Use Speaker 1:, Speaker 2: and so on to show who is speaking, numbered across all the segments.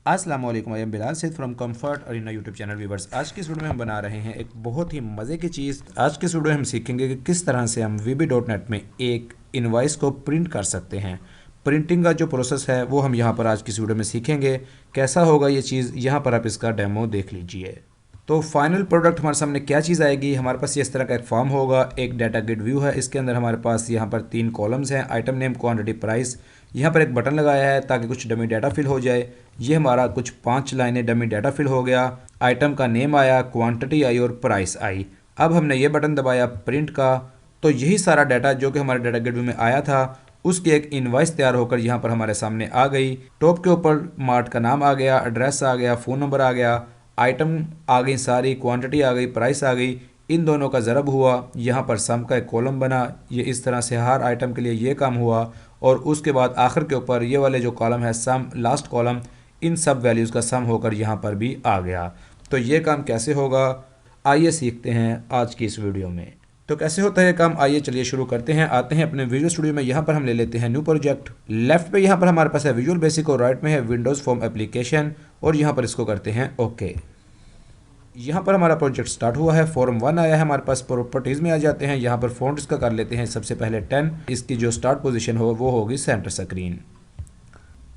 Speaker 1: अस्सलाम वालेकुम, I am Bilal Saeed from Comfort Arena YouTube channel viewers. आज की इस वीडियो में हम बना रहे हैं एक बहुत ही मज़े की चीज़। आज की इस वीडियो में हम सीखेंगे कि किस तरह से हम VB.NET में एक इनवॉइस को प्रिंट कर सकते हैं। प्रिंटिंग का जो प्रोसेस है वो हम यहाँ पर आज की इस वीडियो में सीखेंगे। कैसा होगा ये चीज़, यहाँ पर आप इसका डेमो देख लीजिए। तो फाइनल प्रोडक्ट हमारे सामने क्या चीज़ आएगी। हमारे पास इस तरह का एक फॉर्म होगा, एक डाटा ग्रिड व्यू है। इसके अंदर हमारे पास यहाँ पर 3 कॉलम्स हैं, आइटम नेम, क्वांटिटी, प्राइस। यहाँ पर एक बटन लगाया है ताकि कुछ डमी डाटा फिल हो जाए। ये हमारा कुछ 5 लाइनें डमी डाटा फिल हो गया। आइटम का नेम आया, क्वांटिटी आई और प्राइस आई। अब हमने ये बटन दबाया प्रिंट का, तो यही सारा डाटा जो कि हमारे डाटा ग्रिड व्यू में आया था उसकी एक इनवॉइस तैयार होकर यहाँ पर हमारे सामने आ गई। टॉप के ऊपर मार्ट का नाम आ गया, एड्रेस आ गया, फ़ोन नंबर आ गया, आइटम आ गई सारी, क्वांटिटी आ गई, प्राइस आ गई। इन दोनों का ज़रब हुआ, यहाँ पर सम का एक कॉलम बना। ये इस तरह से हर आइटम के लिए ये काम हुआ। और उसके बाद आखिर के ऊपर ये वाले जो कॉलम है सम, लास्ट कॉलम, इन सब वैल्यूज़ का सम होकर यहाँ पर भी आ गया। तो ये काम कैसे होगा, आइए सीखते हैं आज की इस वीडियो में। तो कैसे होता है ये काम, आइए चलिए शुरू करते हैं। आते हैं अपने विजुअल स्टूडियो में। यहाँ पर हम ले लेते हैं न्यू प्रोजेक्ट। लेफ्ट पे यहाँ पर हमारे पास है विजुअल बेसिक और राइट में है विंडोज़ फॉर्म एप्लीकेशन, और यहाँ पर इसको करते हैं ओके। यहाँ पर हमारा प्रोजेक्ट स्टार्ट हुआ है, फॉर्म 1 आया है हमारे पास। प्रॉपर्टीज़ में आ जाते हैं, यहाँ पर फ़ॉन्ट इसका कर लेते हैं सबसे पहले 10। इसकी जो स्टार्ट पोजीशन हो वो होगी सेंटर स्क्रीन।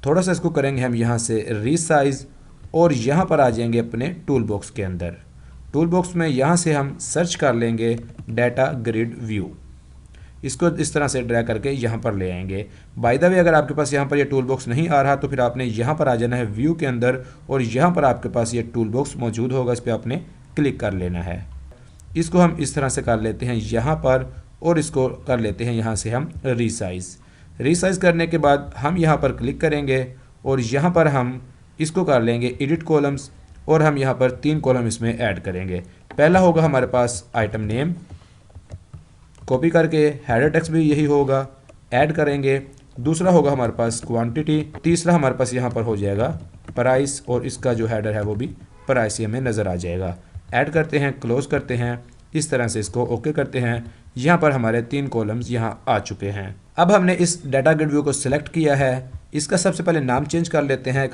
Speaker 1: थोड़ा सा इसको करेंगे हम यहाँ से रीसाइज, और यहाँ पर आ जाएंगे अपने टूल बॉक्स के अंदर। टूल बॉक्स में यहाँ से हम सर्च कर लेंगे डाटा ग्रिड व्यू। इसको इस तरह से ड्रैग करके यहाँ पर ले आएंगे। बाय द वे, अगर आपके पास यहाँ पर ये टूल बॉक्स नहीं आ रहा तो फिर आपने यहाँ पर आ जाना है व्यू के अंदर, और यहाँ पर आपके पास ये टूल बॉक्स मौजूद होगा, इस पर आपने क्लिक कर लेना है। इसको हम इस तरह से कर लेते हैं यहाँ पर, और इसको कर लेते हैं यहाँ से हम रीसाइज करने के बाद हम यहाँ पर क्लिक करेंगे, और यहाँ पर हम इसको कर लेंगे एडिट कॉलम्स, और हम यहाँ पर 3 कॉलम इसमें ऐड करेंगे। पहला होगा हमारे पास आइटम नेम, कॉपी करके हेडर टेक्स्ट भी यही होगा, ऐड करेंगे। दूसरा होगा हमारे पास क्वांटिटी। तीसरा हमारे पास यहाँ पर हो जाएगा प्राइस, और इसका जो हेडर है वो भी प्राइस ही हमें नज़र आ जाएगा। ऐड करते हैं, क्लोज करते हैं, इस तरह से इसको ओके करते हैं। यहाँ पर हमारे 3 कॉलम्स यहाँ आ चुके हैं। अब हमने इस डाटा ग्रिड व्यू को सिलेक्ट किया है। इसका सबसे पहले नाम चेंज कर लेते हैं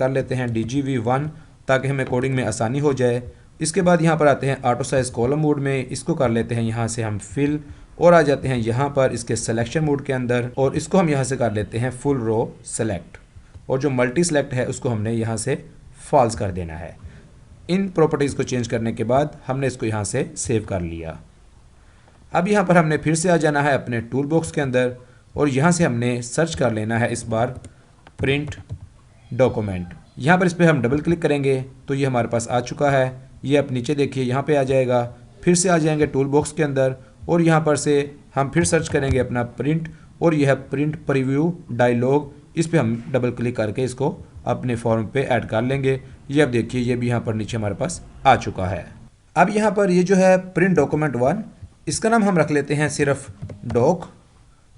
Speaker 1: DGV1, ताकि हमें कोडिंग में आसानी हो जाए। इसके बाद यहाँ पर आते हैं ऑटो साइज कॉलम मोड में, इसको कर लेते हैं यहाँ से हम फिल, और आ जाते हैं यहाँ पर इसके सिलेक्शन मोड के अंदर, और इसको हम यहाँ से कर लेते हैं फुल रो सेलेक्ट, और जो मल्टी सेलेक्ट है उसको हमने यहाँ से फॉल्स कर देना है। इन प्रॉपर्टीज़ को चेंज करने के बाद हमने इसको यहाँ से सेव कर लिया। अब यहाँ पर हमने फिर से आ जाना है अपने टूल बॉक्स के अंदर, और यहाँ से हमने सर्च कर लेना है इस बार प्रिंट डॉक्यूमेंट। यहाँ पर इस पर हम डबल क्लिक करेंगे तो ये हमारे पास आ चुका है। ये आप नीचे देखिए यहाँ पे आ जाएगा। फिर से आ जाएंगे टूल बॉक्स के अंदर, और यहाँ पर से हम फिर सर्च करेंगे अपना प्रिंट, और यह है प्रिंट प्रीव्यू डायलॉग। इस पर हम डबल क्लिक करके इसको अपने फॉर्म पे ऐड कर लेंगे। ये अब देखिए ये भी यहाँ पर नीचे हमारे पास आ चुका है। अब यहाँ पर ये जो है प्रिंट डॉक्यूमेंट 1, इसका नाम हम रख लेते हैं सिर्फ डॉक,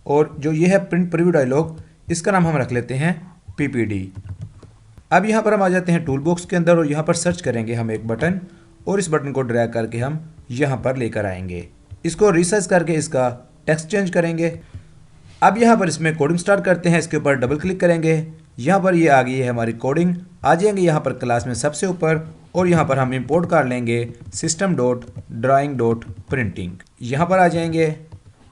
Speaker 1: और जो ये है प्रिंट प्रीव्यू डायलॉग, इसका नाम हम रख लेते हैं PPD। अब यहाँ पर हम आ जाते हैं टूल बॉक्स के अंदर, और यहाँ पर सर्च करेंगे हम एक बटन, और इस बटन को ड्रैग करके हम यहाँ पर लेकर आएंगे। इसको रिसाइज करके इसका टेक्स्ट चेंज करेंगे। अब यहाँ पर इसमें कोडिंग स्टार्ट करते हैं। इसके ऊपर डबल क्लिक करेंगे, यहाँ पर ये आ गई है हमारी कोडिंग। आ जाएंगे यहाँ पर क्लास में सबसे ऊपर, और यहाँ पर हम इंपोर्ट कर लेंगे system.drawing.printing। यहाँ पर आ जाएंगे,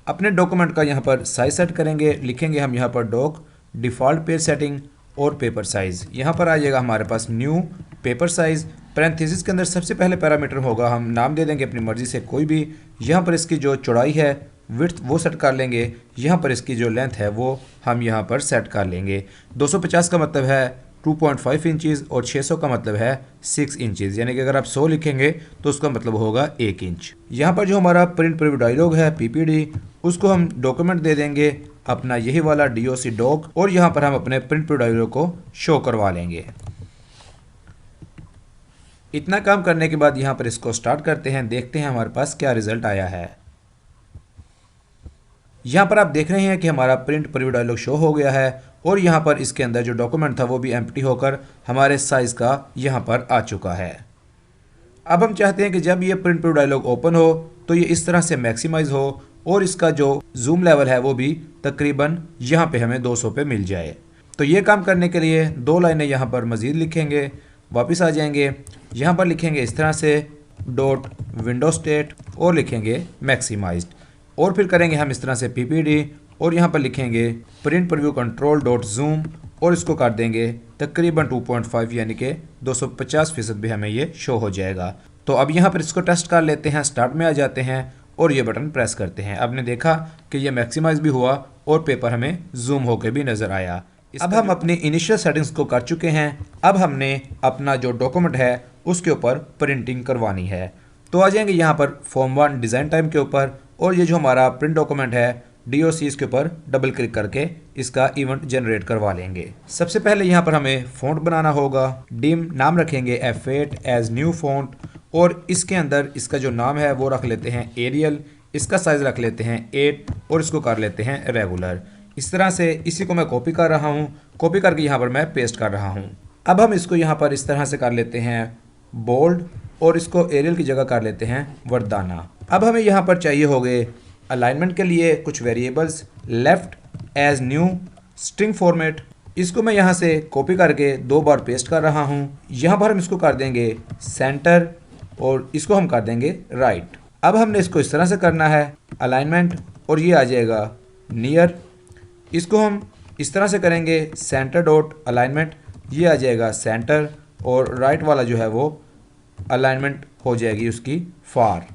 Speaker 1: अपने डॉक्यूमेंट का यहाँ पर साइज सेट करेंगे। लिखेंगे हम यहाँ पर डॉक डिफ़ॉल्ट पेज सेटिंग और पेपर साइज़। यहाँ पर आ जाएगा हमारे पास न्यू पेपर साइज़। पैरेंथेसिस के अंदर सबसे पहले पैरामीटर होगा, हम नाम दे देंगे अपनी मर्ज़ी से कोई भी। यहाँ पर इसकी जो चौड़ाई है विड्थ वो सेट कर लेंगे। यहाँ पर इसकी जो लेंथ है वो हम यहाँ पर सेट कर लेंगे। 250 का मतलब है 2.5 इंचज़, और 600 का मतलब है 6 इंचज़। यानी कि अगर आप 100 लिखेंगे तो उसका मतलब होगा 1 इंच। यहाँ पर जो हमारा प्रिंट प्रीव्यू डायलॉग है PPD, उसको हम डॉक्यूमेंट दे देंगे अपना यही वाला DOC डॉक, और यहाँ पर हम अपने प्रिंट प्रीव्यू डायलॉग को शो करवा लेंगे। इतना काम करने के बाद यहाँ पर इसको स्टार्ट करते हैं, देखते हैं हमारे पास क्या रिजल्ट आया है। यहाँ पर आप देख रहे हैं कि हमारा प्रिंट प्रीव्यू डायलॉग शो हो गया है, और यहाँ पर इसके अंदर जो डॉक्यूमेंट था वो भी एम्प्टी होकर हमारे साइज़ का यहाँ पर आ चुका है। अब हम चाहते हैं कि जब ये प्रिंट प्रीव्यू डायलॉग ओपन हो तो ये इस तरह से मैक्सिमाइज हो, और इसका जो जूम लेवल है वो भी तकरीबन यहाँ पे हमें 200 पे मिल जाए। तो ये काम करने के लिए 2 लाइनें यहाँ पर मज़ीद लिखेंगे। वापस आ जाएंगे, यहाँ पर लिखेंगे इस तरह से डॉट विंडो स्टेट और लिखेंगे मैक्सिमाइज्ड, और फिर करेंगे हम इस तरह से PPD और यहाँ पर लिखेंगे print preview control dot zoom और इसको कर देंगे तकरीबन 2.5 यानी कि 250% भी हमें ये शो हो जाएगा। तो अब यहाँ पर इसको टेस्ट कर लेते हैं, स्टार्ट में आ जाते हैं और ये बटन प्रेस करते हैं। आपने देखा कि ये मैक्सिमाइज भी हुआ और पेपर हमें जूम होकर भी नज़र आया। अब हम अपनी इनिशियल सेटिंग्स को कर चुके हैं, अब हमने अपना जो डॉक्यूमेंट है उसके ऊपर प्रिंटिंग करवानी है। तो आ जाएंगे यहाँ पर फॉर्म 1 डिज़ाइन टाइम के ऊपर और ये जो हमारा प्रिंट डॉक्यूमेंट है DOC इसके ऊपर डबल क्लिक करके इसका इवेंट जनरेट करवा लेंगे। सबसे पहले यहाँ पर हमें फ़ॉन्ट बनाना होगा, डिम नाम रखेंगे F8 एज न्यू फ़ॉन्ट और इसके अंदर इसका जो नाम है वो रख लेते हैं एरियल, इसका साइज़ रख लेते हैं 8 और इसको कर लेते हैं रेगुलर। इस तरह से इसी को मैं कॉपी कर रहा हूँ, कॉपी करके यहाँ पर मैं पेस्ट कर रहा हूँ। अब हम इसको यहाँ पर इस तरह से कर लेते हैं बोल्ड और इसको एरियल की जगह कर लेते हैं वर्दाना। अब हमें यहाँ पर चाहिए होंगे अलाइनमेंट के लिए कुछ variables, left as new string format, इसको मैं यहाँ से कॉपी करके 2 बार पेस्ट कर रहा हूँ। यहाँ पर हम इसको कर देंगे सेंटर और इसको हम कर देंगे राइट। अब हमने इसको इस तरह से करना है अलाइनमेंट और ये आ जाएगा नियर, इसको हम इस तरह से करेंगे सेंटर डॉट अलाइनमेंट, ये आ जाएगा सेंटर और राइट वाला जो है वो अलाइनमेंट हो जाएगी उसकी फार।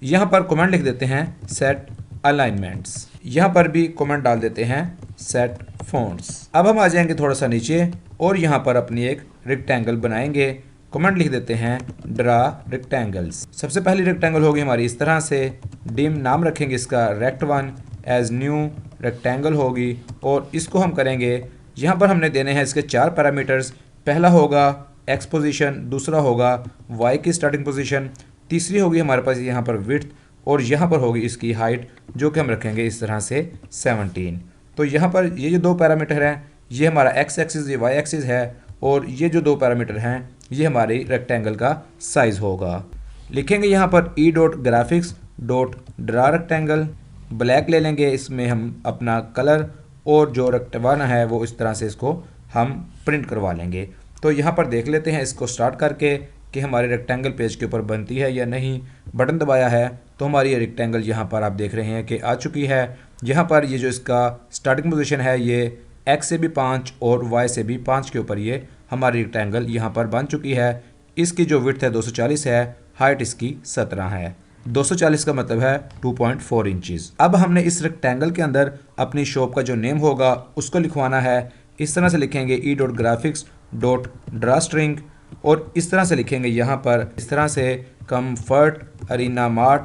Speaker 1: यहाँ पर कमेंट लिख देते हैं सेट अलाइनमेंट्स, यहाँ पर भी कमेंट डाल देते हैं सेट फॉन्ट्स। अब हम आ जाएंगे थोड़ा सा नीचे और यहाँ पर अपनी एक रेक्टेंगल बनाएंगे, कमेंट लिख देते हैं ड्रा रेक्टेंगल्स। सबसे पहली रेक्टेंगल होगी हमारी इस तरह से, डिम नाम रखेंगे इसका रेक्ट1 एज न्यू रेक्टेंगल होगी और इसको हम करेंगे, यहाँ पर हमने देने हैं इसके 4 पैरामीटर्स। पहला होगा एक्स पोजीशन, दूसरा होगा वाई की स्टार्टिंग पोजीशन, तीसरी होगी हमारे पास यहाँ पर विड्थ और यहाँ पर होगी इसकी हाइट जो कि हम रखेंगे इस तरह से 17। तो यहाँ पर ये जो 2 पैरामीटर हैं ये हमारा एक्स एक्सिस, ये वाई एक्सिस है और ये जो 2 पैरामीटर हैं ये हमारी रेक्टेंगल का साइज़ होगा। लिखेंगे यहाँ पर E dot graphics dot draw rectangle, black ले लेंगे, इसमें हम अपना कलर और जो रेक्टेंगल है वो इस तरह से इसको हम प्रिंट करवा लेंगे। तो यहाँ पर देख लेते हैं इसको स्टार्ट करके कि हमारे रेक्टेंगल पेज के ऊपर बनती है या नहीं। बटन दबाया है तो हमारी ये रेक्टेंगल यहाँ पर आप देख रहे हैं कि आ चुकी है। यहाँ पर ये जो इसका स्टार्टिंग पोजीशन है ये एक्स से भी 5 और वाई से भी 5 के ऊपर ये हमारी रेक्टेंगल यहाँ पर बन चुकी है। इसकी जो विड्थ है 240 है, हाइट इसकी 17 है। 240 का मतलब है 2.4 इंचज़। अब हमने इस रेक्टेंगल के अंदर अपनी शॉप का जो नेम होगा उसको लिखवाना है। इस तरह से लिखेंगे E dot graphics dot draw string और इस तरह से लिखेंगे यहाँ पर इस तरह से कंफर्ट अरीना मार्ट,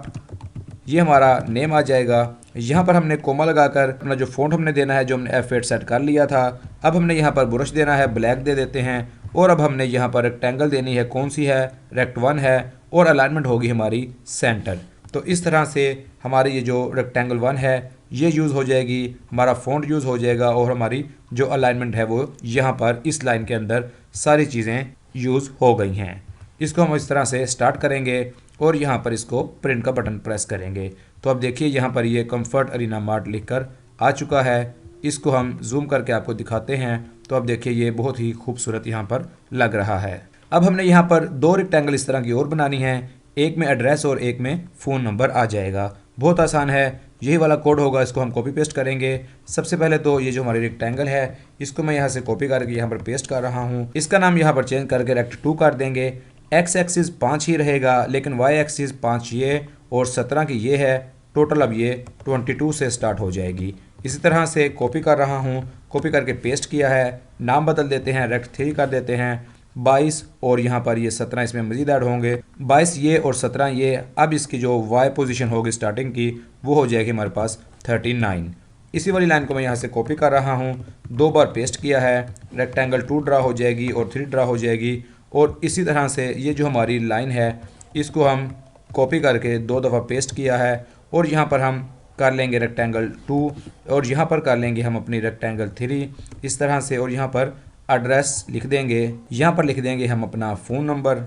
Speaker 1: ये हमारा नेम आ जाएगा। यहाँ पर हमने कोमा लगाकर अपना जो फ़ॉन्ट हमने देना है जो हमने F8 सेट कर लिया था, अब हमने यहाँ पर ब्रश देना है, ब्लैक दे देते हैं और अब हमने यहाँ पर रेक्टेंगल देनी है, कौन सी है, रेक्ट1 है और अलाइनमेंट होगी हमारी सेंटर। तो इस तरह से हमारी ये जो रेक्टेंगल 1 है ये यूज़ हो जाएगी, हमारा फ़ॉन्ट यूज़ हो जाएगा और हमारी जो अलाइनमेंट है वो यहाँ पर इस लाइन के अंदर सारी चीज़ें यूज़ हो गई हैं। इसको हम इस तरह से स्टार्ट करेंगे और यहाँ पर इसको प्रिंट का बटन प्रेस करेंगे। तो अब देखिए यहाँ पर ये कंफर्ट अरीना मार्ट लिखकर आ चुका है। इसको हम जूम करके आपको दिखाते हैं तो अब देखिए ये बहुत ही खूबसूरत यहाँ पर लग रहा है। अब हमने यहाँ पर 2 रेक्टेंगल इस तरह की और बनानी है, एक में एड्रेस और एक में फ़ोन नंबर आ जाएगा। बहुत आसान है, यही वाला कोड होगा, इसको हम कॉपी पेस्ट करेंगे। सबसे पहले तो ये जो हमारी रेक्टेंगल है इसको मैं यहाँ से कॉपी करके यहाँ पर पेस्ट कर रहा हूँ। इसका नाम यहाँ पर चेंज करके रेक्ट2 कर देंगे। एक्स एक्सिस 5 ही रहेगा लेकिन वाई एक्सिस 5 ये और 17 की ये है, टोटल अब ये 22 से स्टार्ट हो जाएगी। इसी तरह से कॉपी कर रहा हूँ, कॉपी करके पेस्ट किया है, नाम बदल देते हैं, रेक्ट3 कर देते हैं 22 और यहाँ पर ये 17 इसमें मजीद ऐड होंगे, 22 ये और 17 ये। अब इसकी जो वाई पोजीशन होगी स्टार्टिंग की वो हो जाएगी हमारे पास 39। इसी वाली लाइन को मैं यहाँ से कॉपी कर रहा हूँ, 2 बार पेस्ट किया है, रेक्टेंगल 2 ड्रा हो जाएगी और 3 ड्रा हो जाएगी। और इसी तरह से ये जो हमारी लाइन है इसको हम कॉपी करके 2 दफ़ा पेस्ट किया है और यहाँ पर हम कर लेंगे रेक्टेंगल 2 और यहाँ पर कर लेंगे हम अपनी रेक्टेंगल 3 इस तरह से और यहाँ पर एड्रेस लिख देंगे, यहाँ पर लिख देंगे हम अपना फ़ोन नंबर।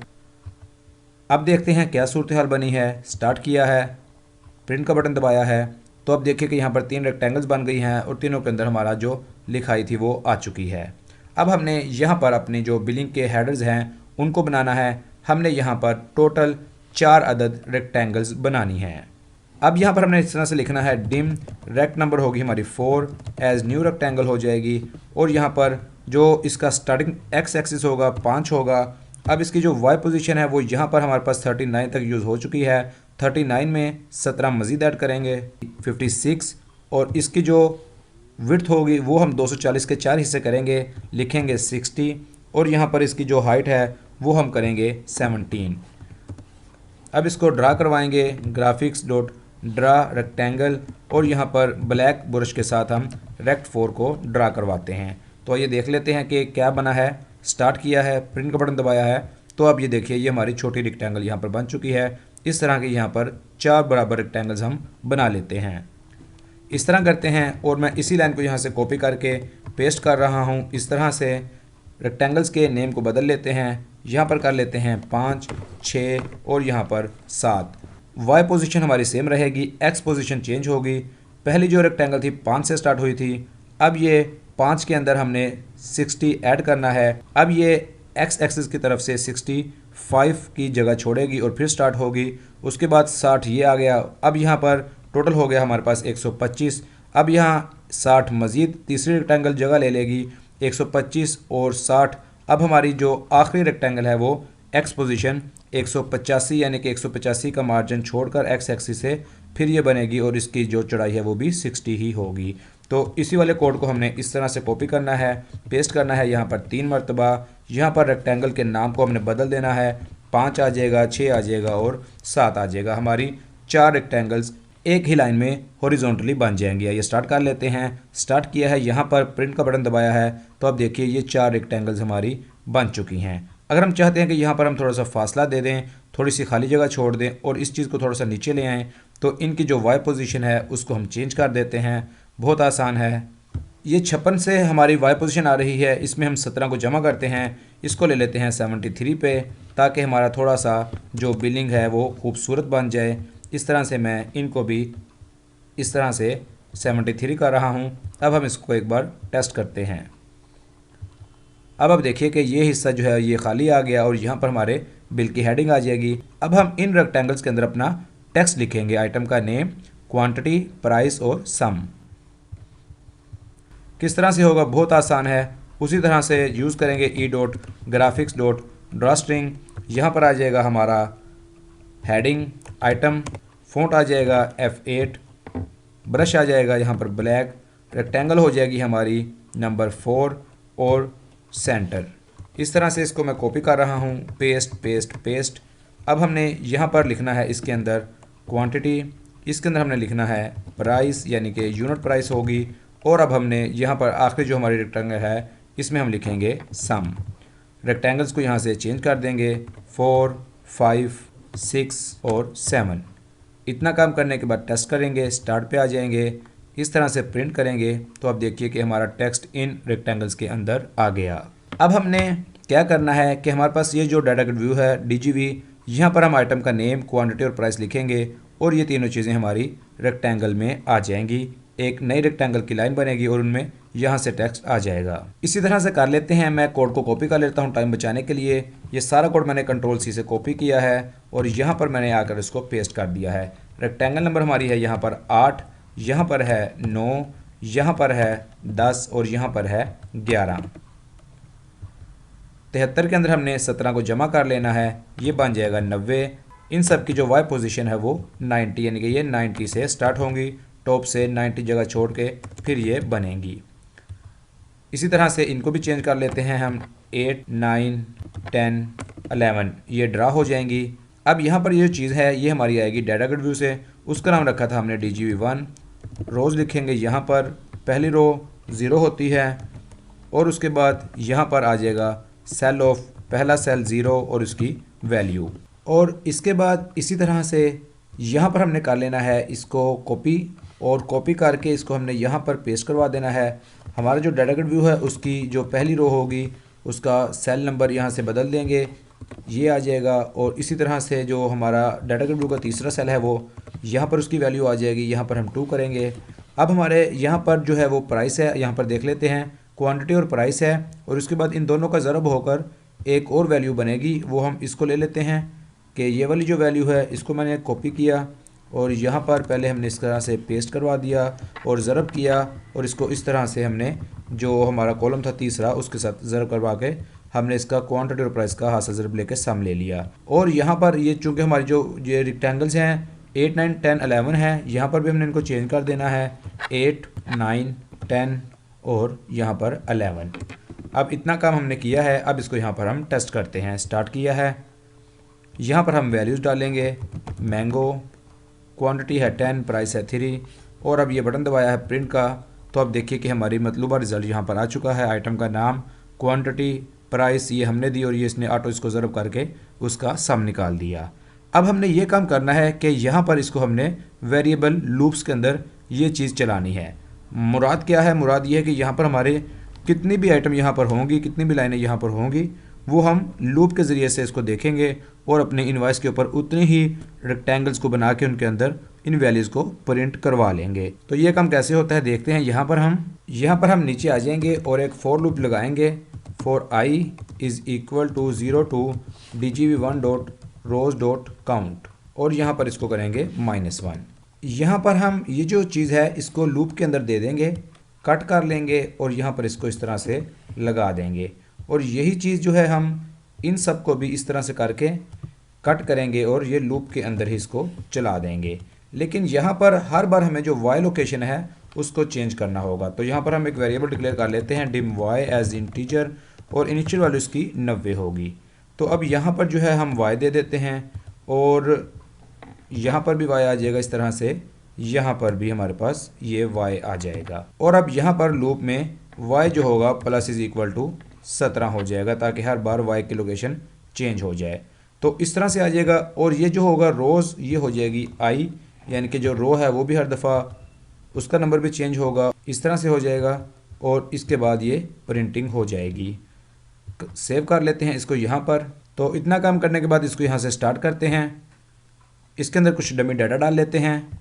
Speaker 1: अब देखते हैं क्या सूरत हाल बनी है। स्टार्ट किया है, प्रिंट का बटन दबाया है तो अब देखिए कि यहाँ पर 3 रेक्टेंगल्स बन गई हैं और तीनों के अंदर हमारा जो लिखाई थी वो आ चुकी है। अब हमने यहाँ पर अपनी जो बिलिंग के हेडर्स हैं उनको बनाना है। हमने यहाँ पर टोटल 4 अदद रेक्टेंगल्स बनानी है। अब यहाँ पर हमने इस तरह से लिखना है डिम रेक्ट नंबर होगी हमारी 4 एज न्यू रेक्टेंगल हो जाएगी, और यहाँ पर जो इसका स्टार्टिंग एक्स एक्सिस होगा 5 होगा। अब इसकी जो वाई पोजीशन है वो यहाँ पर हमारे पास 39 तक यूज़ हो चुकी है। 39 में 17 मज़ीद ऐड करेंगे 56, और इसकी जो विड्थ होगी वो हम 240 के 4 हिस्से करेंगे, लिखेंगे 60, और यहाँ पर इसकी जो हाइट है वो हम करेंगे 17। अब इसको ड्रा करवाएंगे ग्राफिक्स डॉट ड्रा रेक्टेंगल, और यहाँ पर ब्लैक ब्रश के साथ हम रेक्ट 4 को ड्रा करवाते हैं। तो ये देख लेते हैं कि क्या बना है। स्टार्ट किया है, प्रिंट का बटन दबाया है, तो अब ये देखिए ये हमारी छोटी रेक्टेंगल यहाँ पर बन चुकी है। इस तरह के यहाँ पर 4 बराबर रेक्टेंगल्स हम बना लेते हैं। इस तरह करते हैं, और मैं इसी लाइन को यहाँ से कॉपी करके पेस्ट कर रहा हूँ। इस तरह से रेक्टेंगल्स के नेम को बदल लेते हैं। यहाँ पर कर लेते हैं 5, 6 और यहाँ पर 7। वाई पोजीशन हमारी सेम रहेगी, एक्स पोजीशन चेंज होगी। पहली जो रेक्टेंगल थी 5 से स्टार्ट हुई थी, अब ये 5 के अंदर हमने 60 ऐड करना है। अब ये एक्स एक्सिस की तरफ से 65 की जगह छोड़ेगी और फिर स्टार्ट होगी। उसके बाद 60 ये आ गया। अब यहाँ पर टोटल हो गया हमारे पास 125। अब यहाँ 60 मज़ीद तीसरी रेक्टेंगल जगह ले लेगी, 125 और 60। अब हमारी जो आखिरी रेक्टेंगल है वो एक्स पोजीशन 185 यानी कि 185 का मार्जिन छोड़कर एक्स एक्सिस से फिर ये बनेगी, और इसकी जो चौड़ाई है वो भी 60 ही होगी। तो इसी वाले कोड को हमने इस तरह से कॉपी करना है, पेस्ट करना है यहाँ पर 3 मरतबा। यहाँ पर रेक्टेंगल के नाम को हमने बदल देना है, 5 आ जाएगा, 6 आ जाएगा और 7 आ जाएगा। हमारी 4 रेक्टेंगल्स एक ही लाइन में हॉरिजॉन्टली बन जाएंगे। ये स्टार्ट कर लेते हैं। स्टार्ट किया है, यहाँ पर प्रिंट का बटन दबाया है, तो अब देखिए ये 4 रेक्टेंगल्स हमारी बन चुकी हैं। अगर हम चाहते हैं कि यहाँ पर हम थोड़ा सा फासला दे दें, थोड़ी सी खाली जगह छोड़ दें और इस चीज़ को थोड़ा सा नीचे ले आएँ, तो इनकी जो वाई पोजीशन है उसको हम चेंज कर देते हैं। बहुत आसान है। ये 56 से हमारी वाई पोजीशन आ रही है, इसमें हम 17 को जमा करते हैं, इसको ले लेते हैं 73 पे, ताकि हमारा थोड़ा सा जो बिलिंग है वो खूबसूरत बन जाए। इस तरह से मैं इनको भी इस तरह से 73 कर रहा हूँ। अब हम इसको एक बार टेस्ट करते हैं। अब देखिए कि ये हिस्सा जो है ये खाली आ गया, और यहाँ पर हमारे बिल की हेडिंग आ जाएगी। अब हम इन रेक्टेंगल्स के अंदर अपना टेक्स्ट लिखेंगे, आइटम का नेम, क्वांटिटी, प्राइस और सम। किस तरह से होगा, बहुत आसान है। उसी तरह से यूज़ करेंगे E dot graphics dot draw string. यहाँ पर आ जाएगा हमारा हेडिंग, आइटम, फ़ॉन्ट आ जाएगा F8, ब्रश आ जाएगा यहाँ पर ब्लैक, रेक्टेंगल हो जाएगी हमारी नंबर 4 और सेंटर। इस तरह से इसको मैं कॉपी कर रहा हूँ, पेस्ट पेस्ट पेस्ट। अब हमने यहाँ पर लिखना है इसके अंदर क्वांटिटी, इसके अंदर हमने लिखना है प्राइस यानी कि यूनिट प्राइस होगी, और अब हमने यहाँ पर आखिरी जो हमारी रेक्टेंगल है इसमें हम लिखेंगे सम। रेक्टेंगल्स को यहाँ से चेंज कर देंगे 4, 5, 6 और 7। इतना काम करने के बाद टेस्ट करेंगे, स्टार्ट पे आ जाएंगे, इस तरह से प्रिंट करेंगे, तो अब देखिए कि हमारा टेक्स्ट इन रेक्टेंगल्स के अंदर आ गया। अब हमने क्या करना है कि हमारे पास ये जो डाटा गट व्यू है DGV, यहाँ पर हम आइटम का नेम, क्वांटिटी और प्राइस लिखेंगे, और ये तीनों चीज़ें हमारी रेक्टेंगल में आ जाएंगी। एक नई रेक्टेंगल की लाइन बनेगी और उनमें यहाँ से टेक्स्ट आ जाएगा। इसी तरह से कर लेते हैं। मैं कोड को कॉपी कर लेता हूँ टाइम बचाने के लिए। ये सारा कोड मैंने Ctrl+C से कॉपी किया है और यहाँ पर मैंने आकर इसको पेस्ट कर दिया है। रेक्टेंगल नंबर हमारी है यहाँ पर 8, यहाँ पर है 9, यहाँ पर है 10 और यहाँ पर है 11। 73 के अंदर हमने 17 को जमा कर लेना है, ये बन जाएगा 90। इन सब की जो वाई पोजीशन है वो 90 यानी कि ये 90 से स्टार्ट होंगी, टॉप से 90 जगह छोड़ के फिर ये बनेंगी। इसी तरह से इनको भी चेंज कर लेते हैं हम 8, 9, 10, 11 ये ड्रा हो जाएंगी। अब यहाँ पर ये जो चीज़ है ये हमारी आएगी डाटा गट व्यू से, उसका नाम रखा था हमने DGV1। रोज़ लिखेंगे, यहाँ पर पहली रो 0 होती है और उसके बाद यहाँ पर आ जाएगा सेल ऑफ, पहला सेल 0 और उसकी वैल्यू। और इसके बाद इसी तरह से यहाँ पर हमने कर लेना है इसको कॉपी, और कॉपी करके इसको हमने यहाँ पर पेस्ट करवा देना है। हमारा जो डाटा गट व्यू है उसकी जो पहली रो होगी उसका सेल नंबर यहाँ से बदल देंगे, ये आ जाएगा। और इसी तरह से जो हमारा डाटा गट व्यू का तीसरा सेल है वो यहाँ पर उसकी वैल्यू आ जाएगी, यहाँ पर हम 2 करेंगे। अब हमारे यहाँ पर जो है वो प्राइस है, यहाँ पर देख लेते हैं क्वांटिटी और प्राइस है, और उसके बाद इन दोनों का ज़रब होकर एक और वैल्यू बनेगी, वो हम इसको ले लेते हैं कि ये वाली जो वैल्यू है इसको मैंने कॉपी किया और यहाँ पर पहले हमने इस तरह से पेस्ट करवा दिया और ज़रब किया और इसको इस तरह से हमने जो हमारा कॉलम था तीसरा उसके साथ ज़रब करवा के हमने इसका क्वांटिटी और प्राइस का हासिल ज़रब लेके सम ले लिया। और यहाँ पर ये चूँकि हमारी जो ये रेक्टेंगल्स हैं 8, 9, 10, 11 है, यहाँ पर भी हमने इनको चेंज कर देना है 8, 9, 10 और यहाँ पर 11। अब इतना काम हमने किया है। अब इसको यहाँ पर हम टेस्ट करते हैं। स्टार्ट किया है, यहाँ पर हम वैल्यूज़ डालेंगे। मैंगो क्वांटिटी है 10, प्राइस है 3 और अब ये बटन दबाया है प्रिंट का, तो अब देखिए कि हमारी मतलूबा रिज़ल्ट यहाँ पर आ चुका है। आइटम का नाम, क्वांटिटी, प्राइस ये हमने दी और ये इसने ऑटो इसको ज़रब करके उसका सम निकाल दिया। अब हमने ये काम करना है कि यहाँ पर इसको हमने वेरिएबल लूप्स के अंदर ये चीज़ चलानी है। मुराद क्या है? मुराद ये है कि यहाँ पर हमारे कितनी भी आइटम यहाँ पर होंगी, कितनी भी लाइनें यहाँ पर होंगी, वो हम लूप के ज़रिए से इसको देखेंगे और अपने इनवॉइस के ऊपर उतनी ही रेक्टेंगल्स को बना के उनके अंदर इन वैल्यूज़ को प्रिंट करवा लेंगे। तो ये काम कैसे होता है देखते हैं। यहाँ पर हम नीचे आ जाएंगे और एक फॉर लूप लगाएंगे। For i is equal to 0 to dgv1 dot rows dot count और यहाँ पर इसको करेंगे -1। यहाँ पर हम ये जो चीज़ है इसको लूप के अंदर दे देंगे, कट कर लेंगे और यहाँ पर इसको इस तरह से लगा देंगे और यही चीज़ जो है हम इन सब को भी इस तरह से करके कट करेंगे और ये लूप के अंदर ही इसको चला देंगे। लेकिन यहाँ पर हर बार हमें जो y लोकेशन है उसको चेंज करना होगा। तो यहाँ पर हम एक वेरिएबल डिक्लेयर कर लेते हैं dim y एज इंटीजर और इनिशियल वैल्यू इसकी 90 होगी। तो अब यहाँ पर जो है हम y दे देते हैं और यहाँ पर भी y आ जाएगा इस तरह से, यहाँ पर भी हमारे पास ये y आ जाएगा और अब यहाँ पर लूप में y जो होगा प्लस इज इक्वल टू 17 हो जाएगा ताकि हर बार y की लोकेशन चेंज हो जाए। तो इस तरह से आ जाएगा और ये जो होगा रोज़ ये हो जाएगी i, यानी कि जो रो है वो भी हर दफ़ा उसका नंबर भी चेंज होगा, इस तरह से हो जाएगा और इसके बाद ये प्रिंटिंग हो जाएगी। सेव कर लेते हैं इसको यहाँ पर। तो इतना काम करने के बाद इसको यहाँ से स्टार्ट करते हैं। इसके अंदर कुछ डमी डाटा डाल लेते हैं।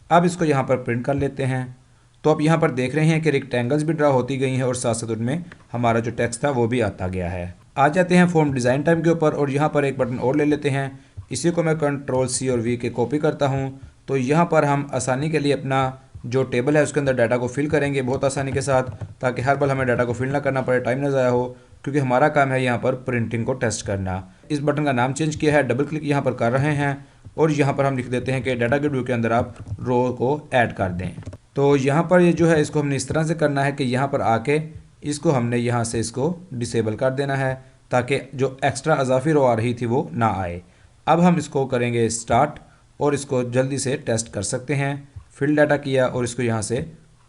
Speaker 1: अब इसको यहाँ पर प्रिंट कर लेते हैं। तो अब यहाँ पर देख रहे हैं कि रेक्टेंगल्स भी ड्रा होती गई हैं और साथ साथ उनमें हमारा जो टेक्स्ट था वो भी आता गया है। आ जाते हैं फॉर्म डिज़ाइन टाइम के ऊपर और यहाँ पर एक बटन और ले लेते हैं। इसी को मैं Ctrl+C और V के कॉपी करता हूँ। तो यहाँ पर हम आसानी के लिए अपना जो टेबल है उसके अंदर डाटा को फिल करेंगे बहुत आसानी के साथ, ताकि हर बार हमें डाटा को फिल ना करना पड़े, टाइम ना ज़ाया हो, क्योंकि हमारा काम है यहाँ पर प्रिंटिंग को टेस्ट करना। इस बटन का नाम चेंज किया है, डबल क्लिक यहाँ पर कर रहे हैं और यहाँ पर हम लिख देते हैं कि डाटा के व्यू के अंदर आप रो को ऐड कर दें। तो यहाँ पर ये जो है इसको हमने इस तरह से करना है कि यहाँ पर आके इसको हमने यहाँ से इसको डिसेबल कर देना है ताकि जो एक्स्ट्रा अजाफी रो आ रही थी वो ना आए। अब हम इसको करेंगे स्टार्ट और इसको जल्दी से टेस्ट कर सकते हैं। फिल डाटा किया और इसको यहाँ से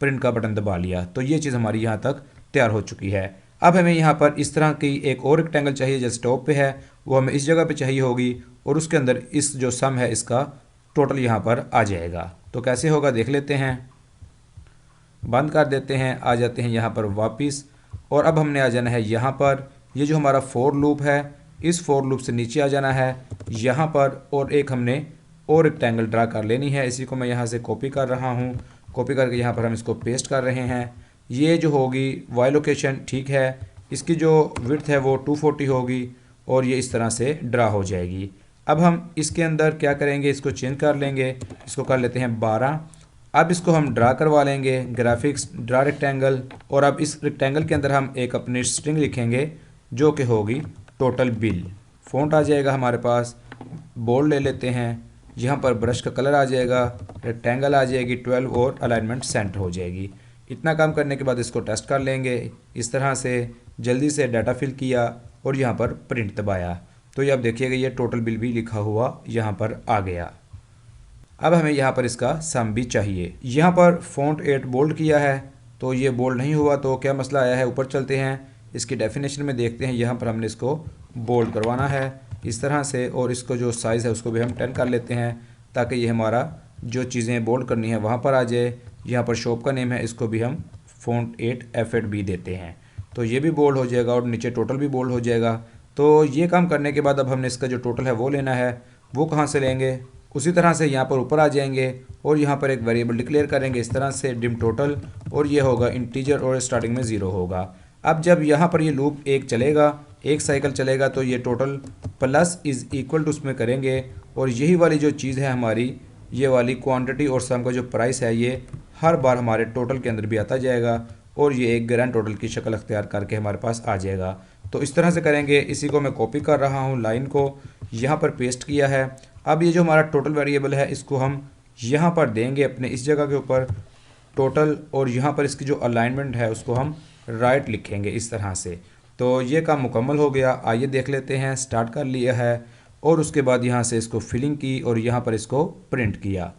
Speaker 1: प्रिंट का बटन दबा लिया तो ये चीज़ हमारी यहाँ तक तैयार हो चुकी है। अब हमें यहाँ पर इस तरह की एक और रेक्टेंगल चाहिए जैसे टॉप पे है, वो हमें इस जगह पे चाहिए होगी और उसके अंदर इस जो सम है इसका टोटल यहाँ पर आ जाएगा। तो कैसे होगा देख लेते हैं। बंद कर देते हैं, आ जाते हैं यहाँ पर वापस और अब हमने आ जाना है यहाँ पर। ये जो हमारा फॉर लूप है इस फॉर लूप से नीचे आ जाना है यहाँ पर और एक हमने और रेक्टेंगल ड्रा कर लेनी है। इसी को मैं यहाँ से कॉपी कर रहा हूँ। कॉपी करके यहाँ पर हम इसको पेस्ट कर रहे हैं। ये जो होगी वाई लोकेशन ठीक है, इसकी जो विड्थ है वो 240 होगी और ये इस तरह से ड्रा हो जाएगी। अब हम इसके अंदर क्या करेंगे, इसको चेंज कर लेंगे, इसको कर लेते हैं 12। अब इसको हम ड्रा करवा लेंगे, ग्राफिक्स ड्रा रेक्टेंगल, और अब इस रेक्टेंगल के अंदर हम एक अपनी स्ट्रिंग लिखेंगे जो कि होगी टोटल बिल। फ़ॉन्ट आ जाएगा हमारे पास, बोल्ड ले लेते हैं, यहाँ पर ब्रश का कलर आ जाएगा, रेक्टेंगल आ जाएगी 12 और अलाइनमेंट सेंटर हो जाएगी। इतना काम करने के बाद इसको टेस्ट कर लेंगे। इस तरह से जल्दी से डाटा फिल किया और यहाँ पर प्रिंट दबाया तो ये अब देखिएगा ये टोटल बिल भी लिखा हुआ यहाँ पर आ गया। अब हमें यहाँ पर इसका सम भी चाहिए। यहाँ पर फ़ॉन्ट 8 बोल्ड किया है तो ये बोल्ड नहीं हुआ, तो क्या मसला आया है, ऊपर चलते हैं, इसकी डेफिनेशन में देखते हैं। यहाँ पर हमने इसको बोल्ड करवाना है इस तरह से और इसको जो साइज़ है उसको भी हम 10 कर लेते हैं ताकि ये हमारा जो चीज़ें बोल्ड करनी है वहाँ पर आ जाए। यहाँ पर शॉप का नेम है, इसको भी हम फ़ॉन्ट 8 F8B देते हैं तो ये भी बोल्ड हो जाएगा और नीचे टोटल भी बोल्ड हो जाएगा। तो ये काम करने के बाद अब हमने इसका जो टोटल है वो लेना है। वो कहाँ से लेंगे, उसी तरह से यहाँ पर ऊपर आ जाएंगे और यहाँ पर एक वेरिएबल डिक्लेयर करेंगे इस तरह से डिम टोटल, और ये होगा इंटीजर और स्टार्टिंग में 0 होगा। अब जब यहाँ पर ये लूप एक चलेगा, एक साइकिल चलेगा, तो ये total plus is equal to उसमें करेंगे और यही वाली जो चीज़ है हमारी, ये वाली क्वांटिटी और सम का जो प्राइस है ये हर बार हमारे टोटल के अंदर भी आता जाएगा और ये एक ग्रैंड टोटल की शक्ल अख्तियार करके हमारे पास आ जाएगा। तो इस तरह से करेंगे। इसी को मैं कॉपी कर रहा हूँ, लाइन को यहाँ पर पेस्ट किया है। अब ये जो हमारा टोटल वेरिएबल है इसको हम यहाँ पर देंगे अपने इस जगह के ऊपर टोटल, और यहाँ पर इसकी जो अलाइनमेंट है उसको हम राइट लिखेंगे इस तरह से। तो ये काम मुकम्मल हो गया। आइए देख लेते हैं। स्टार्ट कर लिया है और उसके बाद यहाँ से इसको फिलिंग की और यहाँ पर इसको प्रिंट किया।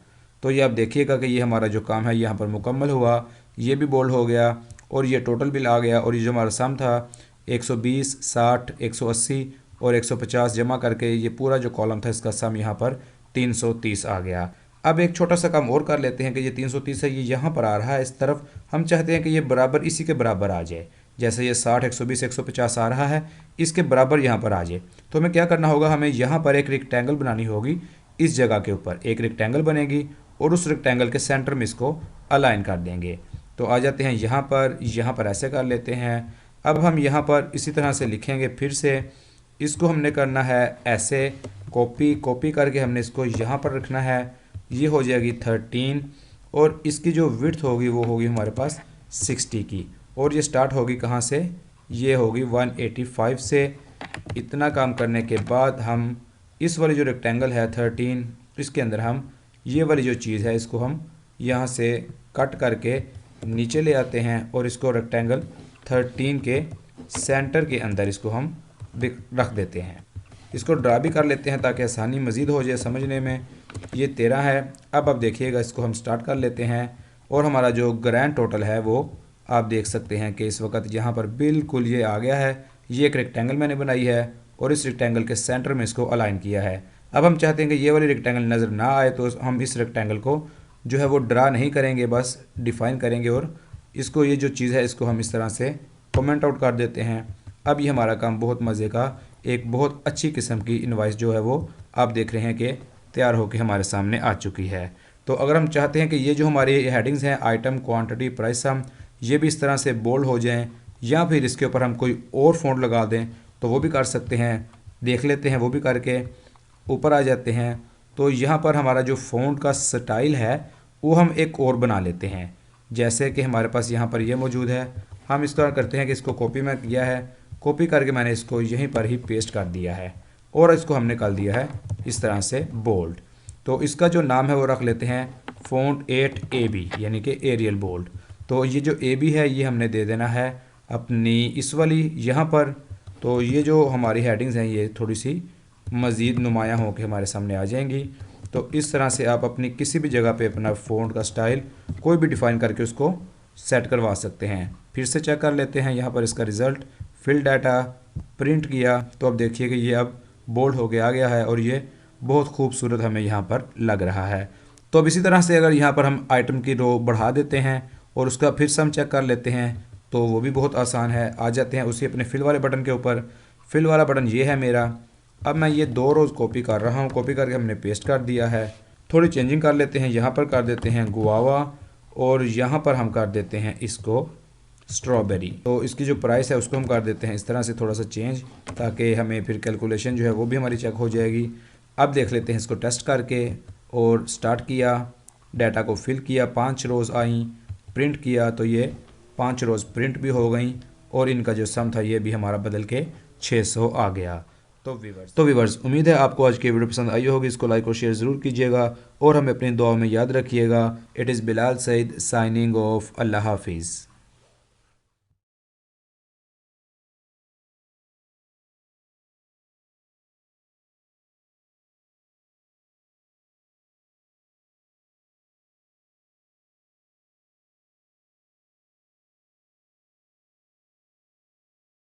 Speaker 1: तो ये आप देखिएगा कि ये हमारा जो काम है यहाँ पर मुकम्मल हुआ। ये भी बोल्ड हो गया और ये टोटल बिल आ गया और ये जो हमारा सम था 120, 60, 180 और 150 जमा करके ये पूरा जो कॉलम था इसका सम यहाँ पर 330 आ गया। अब एक छोटा सा काम और कर लेते हैं कि ये 330 है, ये यहाँ पर आ रहा है इस तरफ। हम चाहते हैं कि ये बराबर इसी के बराबर आ जाए। जैसे ये 60, 120, 150 आ रहा है, इसके बराबर यहाँ पर आ जाए। तो हमें क्या करना होगा, हमें यहाँ पर एक रेक्टेंगल बनानी होगी। इस जगह के ऊपर एक रेक्टेंगल बनेगी और उस रेक्टेंगल के सेंटर में इसको अलाइन कर देंगे। तो आ जाते हैं यहाँ पर ऐसे कर लेते हैं। अब हम यहाँ पर इसी तरह से लिखेंगे। फिर से इसको हमने करना है ऐसे, कॉपी करके हमने इसको यहाँ पर रखना है। ये हो जाएगी 13 और इसकी जो विड्थ होगी वो होगी हमारे पास 60 की, और ये स्टार्ट होगी कहाँ से, ये होगी 185 से। इतना काम करने के बाद हम इस वाली जो रेक्टेंगल है 13, इसके अंदर हम ये वाली जो चीज़ है इसको हम यहाँ से कट करके नीचे ले आते हैं और इसको रेक्टेंगल 13 के सेंटर के अंदर इसको हम रख देते हैं। इसको ड्रा भी कर लेते हैं ताकि आसानी मज़ीद हो जाए समझने में। ये 13 है। अब आप देखिएगा, इसको हम स्टार्ट कर लेते हैं और हमारा जो ग्रैंड टोटल है वो आप देख सकते हैं कि इस वक्त यहाँ पर बिल्कुल ये आ गया है। ये एक रेक्टेंगल मैंने बनाई है और इस रेक्टेंगल के सेंटर में इसको अलाइन किया है। अब हम चाहते हैं कि ये वाली रेक्टेंगल नज़र ना आए, तो हम इस रेक्टेंगल को जो है वो ड्रा नहीं करेंगे, बस डिफ़ाइन करेंगे और इसको, ये जो चीज़ है इसको हम इस तरह से कमेंट आउट कर देते हैं। अब ये हमारा काम बहुत मज़े का, एक बहुत अच्छी किस्म की इनवाइस जो है वो आप देख रहे हैं कि तैयार होकर हमारे सामने आ चुकी है। तो अगर हम चाहते हैं कि ये जो हमारी हेडिंग्स हैं, आइटम, क्वांटिटी, प्राइस, सम, ये भी इस तरह से बोल्ड हो जाएं या फिर इसके ऊपर हम कोई और फ़ॉन्ट लगा दें तो वो भी कर सकते हैं। देख लेते हैं, वो भी करके ऊपर आ जाते हैं। तो यहाँ पर हमारा जो फ़ॉन्ट का स्टाइल है वो हम एक और बना लेते हैं। जैसे कि हमारे पास यहाँ पर ये मौजूद है, हम इस तरह करते हैं कि इसको कॉपी में किया है, कॉपी करके मैंने इसको यहीं पर ही पेस्ट कर दिया है और इसको हमने कर दिया है इस तरह से बोल्ड। तो इसका जो नाम है वो रख लेते हैं फ़ॉन्ट 8AB, यानी कि एरियल बोल्ड। तो ये जो AB है ये हमने दे देना है अपनी इस वाली यहाँ पर। तो ये जो हमारी हेडिंग्स हैं ये थोड़ी सी मज़ीद नुमायाँ होकर हमारे सामने आ जाएंगी। तो इस तरह से आप अपनी किसी भी जगह पे अपना फ़ॉन्ट का स्टाइल कोई भी डिफ़ाइन करके उसको सेट करवा सकते हैं। फिर से चेक कर लेते हैं यहाँ पर इसका रिज़ल्ट। फिल डाटा प्रिंट किया तो अब देखिए कि ये अब बोल्ड होके आ गया है और ये बहुत खूबसूरत हमें यहाँ पर लग रहा है। तो अब इसी तरह से अगर यहाँ पर हम आइटम की रो बढ़ा देते हैं और उसका फिर से हम चेक कर लेते हैं तो वो भी बहुत आसान है। आ जाते हैं उसी अपने फिल वाले बटन के ऊपर। फिल वाला बटन ये है मेरा। अब मैं ये 2 रोज़ कॉपी कर रहा हूँ, कॉपी करके हमने पेस्ट कर दिया है। थोड़ी चेंजिंग कर लेते हैं, यहाँ पर कर देते हैं गुआवा और यहाँ पर हम कर देते हैं इसको स्ट्रॉबेरी। तो इसकी जो प्राइस है उसको हम कर देते हैं इस तरह से थोड़ा सा चेंज, ताकि हमें फिर कैलकुलेशन जो है वो भी हमारी चेक हो जाएगी। अब देख लेते हैं इसको टेस्ट करके, और स्टार्ट किया, डाटा को फिल किया, 5 रोज़ आई, प्रिंट किया तो ये 5 रोज़ प्रिंट भी हो गई और इनका जो सम था ये भी हमारा बदल के 600 आ गया। तो व्यूअर्स उम्मीद है आपको आज की वीडियो पसंद आई होगी। इसको लाइक और शेयर ज़रूर कीजिएगा और हमें अपनी दुआ में याद रखिएगा। It is Bilal Saeed signing off. अल्लाह हाफिज़।